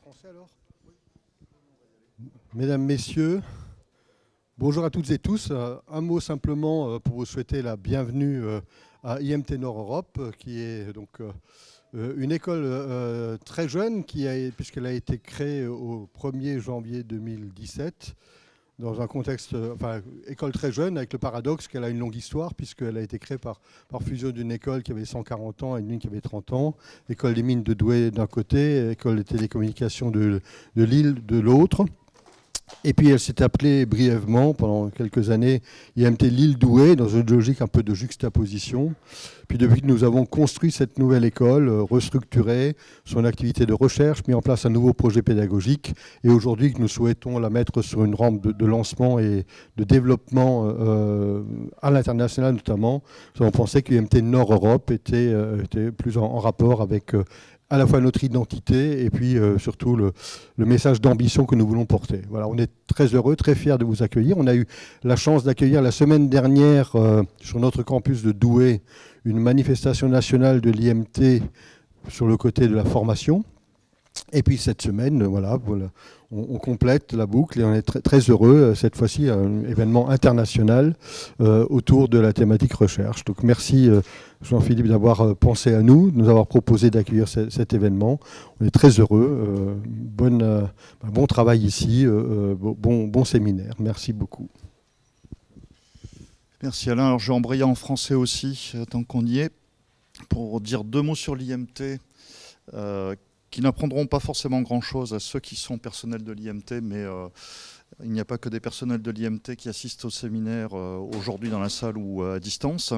Français alors. Mesdames, Messieurs, bonjour à toutes et tous. Un mot simplement pour vous souhaiter la bienvenue à IMT Nord Europe, qui est donc une école très jeune, puisqu'elle a été créée au 1er janvier 2017, dans un contexte, école très jeune, avec le paradoxe qu'elle a une longue histoire, puisqu'elle a été créée par fusion d'une école qui avait 140 ans et d'une qui avait 30 ans, école des mines de Douai d'un côté, école des télécommunications de Lille de l'autre. Et puis elle s'est appelée brièvement, pendant quelques années, IMT Lille-Douai, dans une logique un peu de juxtaposition. Puis depuis que nous avons construit cette nouvelle école, restructuré son activité de recherche, mis en place un nouveau projet pédagogique, et aujourd'hui que nous souhaitons la mettre sur une rampe de lancement et de développement à l'international notamment, nous avons pensé que IMT Nord-Europe était plus en rapport avec à la fois notre identité et puis surtout le message d'ambition que nous voulons porter. Voilà, on est très heureux, très fiers de vous accueillir. On a eu la chance d'accueillir la semaine dernière sur notre campus de Douai une manifestation nationale de l'IMT sur le côté de la formation. Et puis cette semaine, voilà, on complète la boucle et on est très, très heureux, cette fois-ci, un événement international autour de la thématique recherche. Donc merci Jean-Philippe d'avoir pensé à nous, de nous avoir proposé d'accueillir cet événement. On est très heureux. Bon travail ici, bon séminaire. Merci beaucoup. Merci Alain. Alors je vais embrayer en français aussi, tant qu'on y est, pour dire deux mots sur l'IMT. Qui n'apprendront pas forcément grand-chose à ceux qui sont personnels de l'IMT, mais il n'y a pas que des personnels de l'IMT qui assistent au séminaire aujourd'hui dans la salle ou à distance.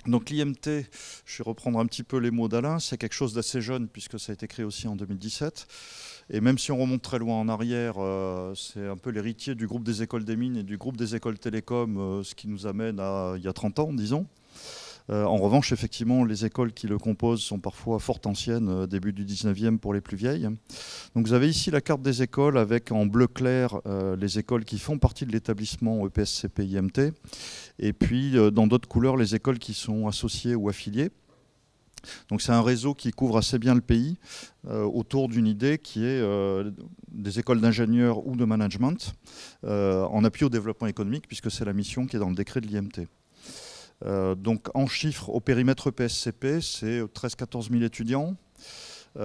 Donc l'IMT, je vais reprendre un petit peu les mots d'Alain, c'est quelque chose d'assez jeune puisque ça a été créé aussi en 2017. Et même si on remonte très loin en arrière, c'est un peu l'héritier du groupe des écoles des mines et du groupe des écoles télécom, ce qui nous amène à il y a 30 ans, disons. En revanche, effectivement, les écoles qui le composent sont parfois fort anciennes, début du 19e pour les plus vieilles. Donc vous avez ici la carte des écoles avec en bleu clair les écoles qui font partie de l'établissement EPSCP-IMT et puis dans d'autres couleurs les écoles qui sont associées ou affiliées. Donc c'est un réseau qui couvre assez bien le pays autour d'une idée qui est des écoles d'ingénieurs ou de management en appui au développement économique puisque c'est la mission qui est dans le décret de l'IMT. Donc en chiffres, au périmètre EPSCP, c'est 13-14 000 étudiants.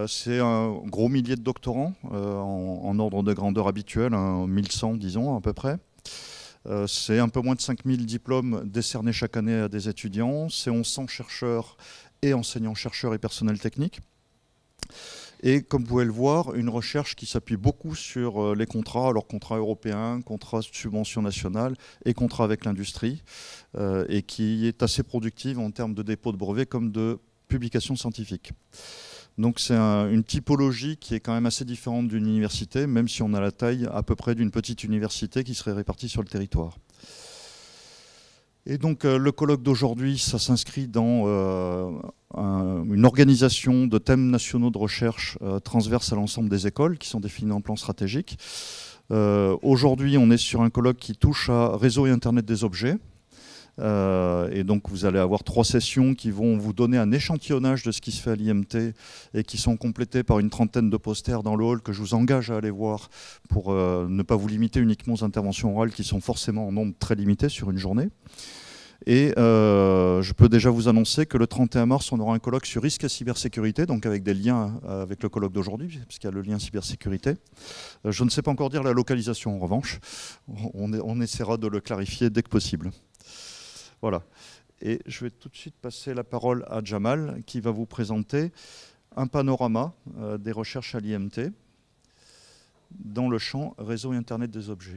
C'est un gros millier de doctorants en ordre de grandeur habituel, 1100 disons à peu près. C'est un peu moins de 5000 diplômes décernés chaque année à des étudiants. C'est 1100 chercheurs et enseignants-chercheurs et personnel technique. Et comme vous pouvez le voir, une recherche qui s'appuie beaucoup sur les contrats, alors contrats européens, contrats de subvention nationale et contrats avec l'industrie, et qui est assez productive en termes de dépôt de brevets comme de publications scientifiques. Donc c'est une typologie qui est quand même assez différente d'une université, même si on a la taille à peu près d'une petite université qui serait répartie sur le territoire. Et donc le colloque d'aujourd'hui, ça s'inscrit dans une organisation de thèmes nationaux de recherche transverse à l'ensemble des écoles qui sont définis en plan stratégique. Aujourd'hui, on est sur un colloque qui touche à réseau et Internet des objets. Et donc vous allez avoir 3 sessions qui vont vous donner un échantillonnage de ce qui se fait à l'IMT et qui sont complétées par une trentaine de posters dans le hall que je vous engage à aller voir pour ne pas vous limiter uniquement aux interventions orales qui sont forcément en nombre très limité sur une journée. Et je peux déjà vous annoncer que le 31 mars, on aura un colloque sur risque et cybersécurité, donc avec des liens avec le colloque d'aujourd'hui, puisqu'il y a le lien cybersécurité. Je ne sais pas encore dire la localisation en revanche. On essaiera de le clarifier dès que possible. Voilà. Et je vais tout de suite passer la parole à Jamal, qui va vous présenter un panorama des recherches à l'IMT dans le champ réseau et Internet des objets.